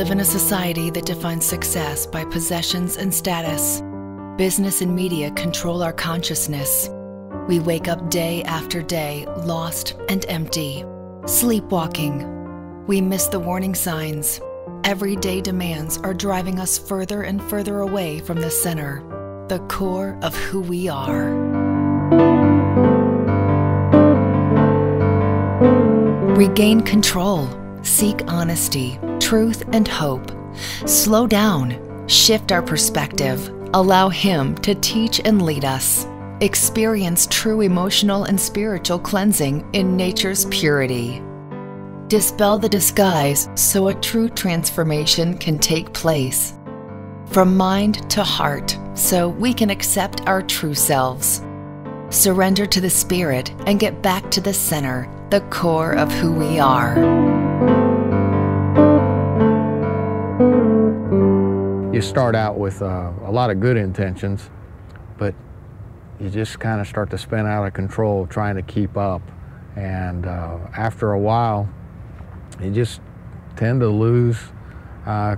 live in a society that defines success by possessions and status. Business and media control our consciousness. We wake up day after day, lost and empty, sleepwalking. We miss the warning signs. Everyday demands are driving us further and further away from the center, the core of who we are. Regain control. Seek honesty, truth, and hope. Slow down. Shift our perspective. Allow Him to teach and lead us. Experience true emotional and spiritual cleansing in nature's purity. Dispel the disguise so a true transformation can take place. From mind to heart, so we can accept our true selves. Surrender to the Spirit and get back to the center, the core of who we are. You start out with a lot of good intentions, but you just kind of start to spin out of control trying to keep up. And after a while, you just tend to lose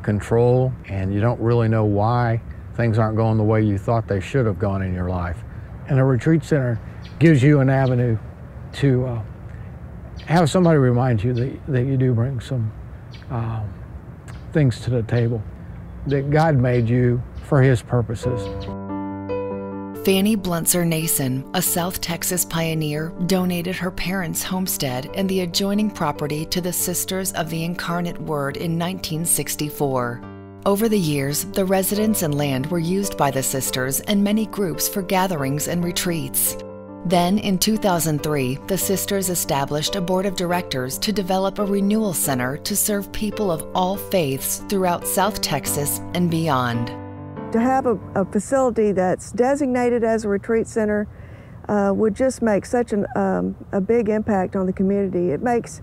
control, and you don't really know why things aren't going the way you thought they should have gone in your life. And a retreat center gives you an avenue to have somebody remind you that you do bring some things to the table, that God made you for His purposes. Fanny Blunzter Nason, a South Texas pioneer, donated her parents' homestead and the adjoining property to the Sisters of the Incarnate Word in 1964. Over the years, the residence and land were used by the sisters and many groups for gatherings and retreats. Then, in 2003, the sisters established a board of directors to develop a renewal center to serve people of all faiths throughout South Texas and beyond. To have a facility that's designated as a retreat center would just make such a big impact on the community. It makes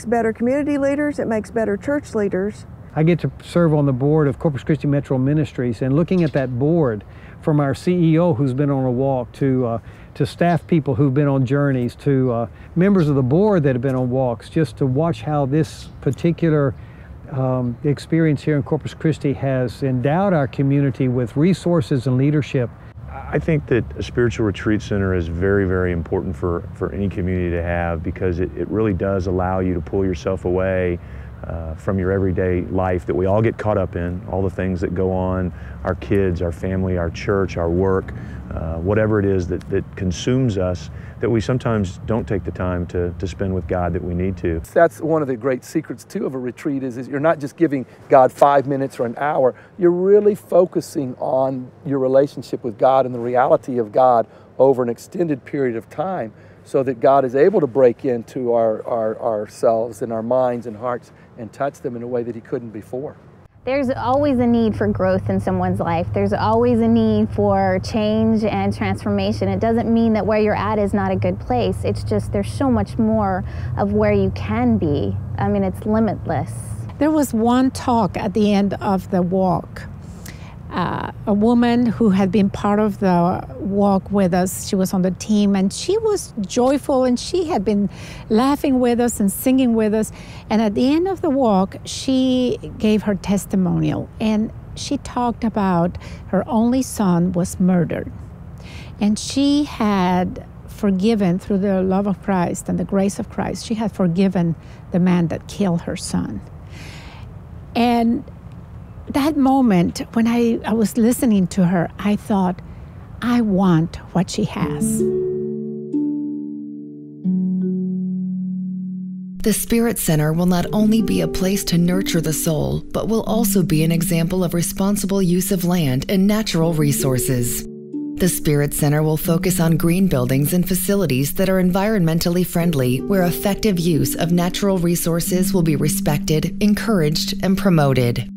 better community leaders, it makes better church leaders. I get to serve on the board of Corpus Christi Metro Ministries, and looking at that board, from our CEO who's been on a walk to staff people who've been on journeys to members of the board that have been on walks, just to watch how this particular experience here in Corpus Christi has endowed our community with resources and leadership. I think that a spiritual retreat center is very, very important for any community to have, because it really does allow you to pull yourself away from your everyday life that we all get caught up in, all the things that go on, our kids, our family, our church, our work, whatever it is that consumes us, that we sometimes don't take the time to spend with God that we need to. That's one of the great secrets too of a retreat is you're not just giving God 5 minutes or an hour, you're really focusing on your relationship with God and the reality of God over an extended period of time, so that God is able to break into ourselves and our minds and hearts and touch them in a way that He couldn't before. There's always a need for growth in someone's life. There's always a need for change and transformation. It doesn't mean that where you're at is not a good place. It's just there's so much more of where you can be. I mean, it's limitless. There was one talk at the end of the walk. A woman who had been part of the walk with us, she was on the team, and she was joyful, and she had been laughing with us and singing with us. And at the end of the walk, she gave her testimonial, and she talked about her only son was murdered. And she had forgiven, through the love of Christ and the grace of Christ, she had forgiven the man that killed her son. And that moment, when I was listening to her, I thought, I want what she has. The Spirit Center will not only be a place to nurture the soul, but will also be an example of responsible use of land and natural resources. The Spirit Center will focus on green buildings and facilities that are environmentally friendly, where effective use of natural resources will be respected, encouraged, and promoted.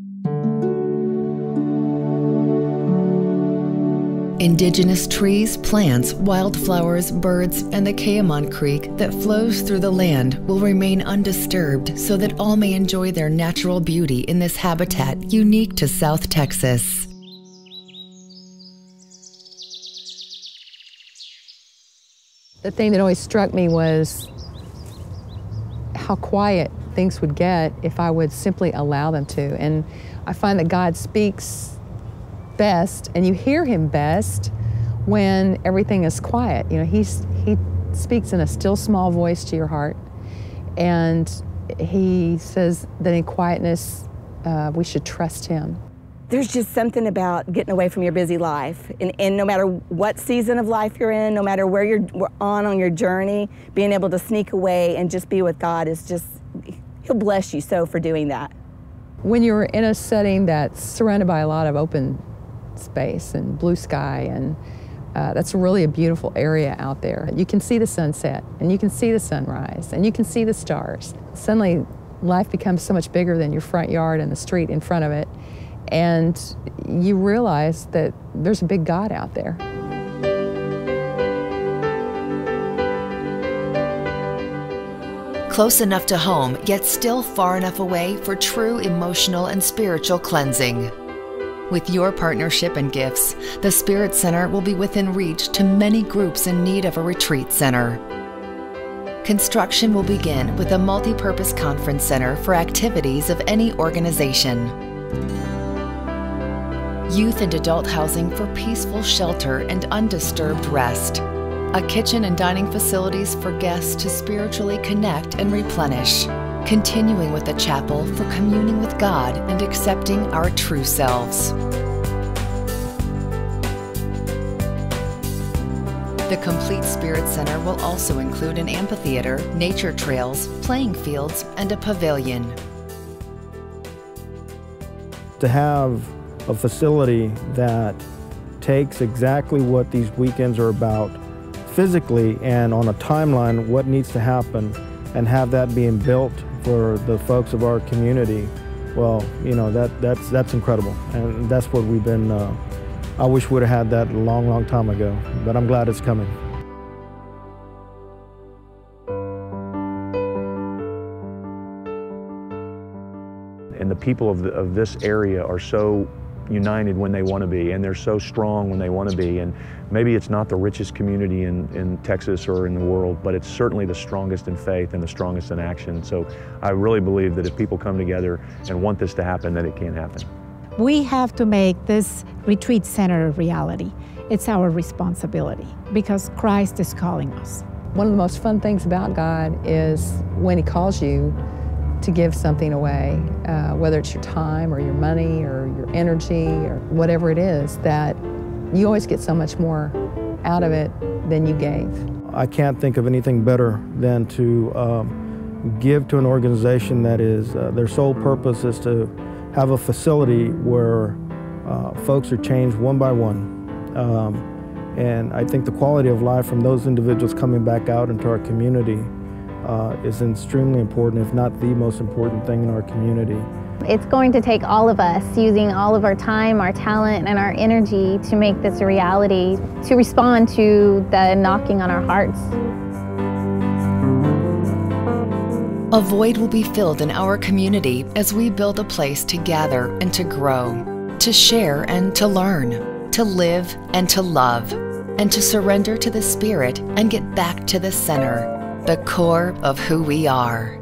Indigenous trees, plants, wildflowers, birds, and the Kayamon Creek that flows through the land will remain undisturbed so that all may enjoy their natural beauty in this habitat unique to South Texas. The thing that always struck me was how quiet things would get if I would simply allow them to. And I find that God speaks best, and you hear Him best when everything is quiet. You know, He speaks in a still small voice to your heart, and He says that in quietness we should trust Him. There's just something about getting away from your busy life, and no matter what season of life you're in, no matter where you're on your journey, being able to sneak away and just be with God is just, He'll bless you so for doing that. When you're in a setting that's surrounded by a lot of open space and blue sky, and that's really a beautiful area out there. You can see the sunset, and you can see the sunrise, and you can see the stars. Suddenly, life becomes so much bigger than your front yard and the street in front of it, and you realize that there's a big God out there. Close enough to home, yet still far enough away for true emotional and spiritual cleansing. With your partnership and gifts, the Spirit Center will be within reach to many groups in need of a retreat center. Construction will begin with a multi-purpose conference center for activities of any organization. Youth and adult housing for peaceful shelter and undisturbed rest. A kitchen and dining facilities for guests to spiritually connect and replenish. Continuing with a chapel for communing with God and accepting our true selves. The complete Spirit Center will also include an amphitheater, nature trails, playing fields, and a pavilion. To have a facility that takes exactly what these weekends are about physically and on a timeline what needs to happen, and have that being built for the folks of our community, well, you know, that's incredible. And that's what we've been, I wish we'd have had that a long, long time ago, but I'm glad it's coming. And the people of this area are so united when they want to be, and they're so strong when they want to be. And maybe it's not the richest community in Texas or in the world, but it's certainly the strongest in faith and the strongest in action. So I really believe that if people come together and want this to happen, that it can happen. We have to make this retreat center a reality. It's our responsibility because Christ is calling us. One of the most fun things about God is when He calls you to give something away, whether it's your time or your money or your energy or whatever it is, that you always get so much more out of it than you gave. I can't think of anything better than to give to an organization that is, their sole purpose is to have a facility where folks are changed one by one. And I think the quality of life from those individuals coming back out into our community is extremely important, if not the most important thing in our community. It's going to take all of us using all of our time, our talent, and our energy to make this a reality, to respond to the knocking on our hearts. A void will be filled in our community as we build a place to gather and to grow, to share and to learn, to live and to love, and to surrender to the Spirit and get back to the center, the core of who we are.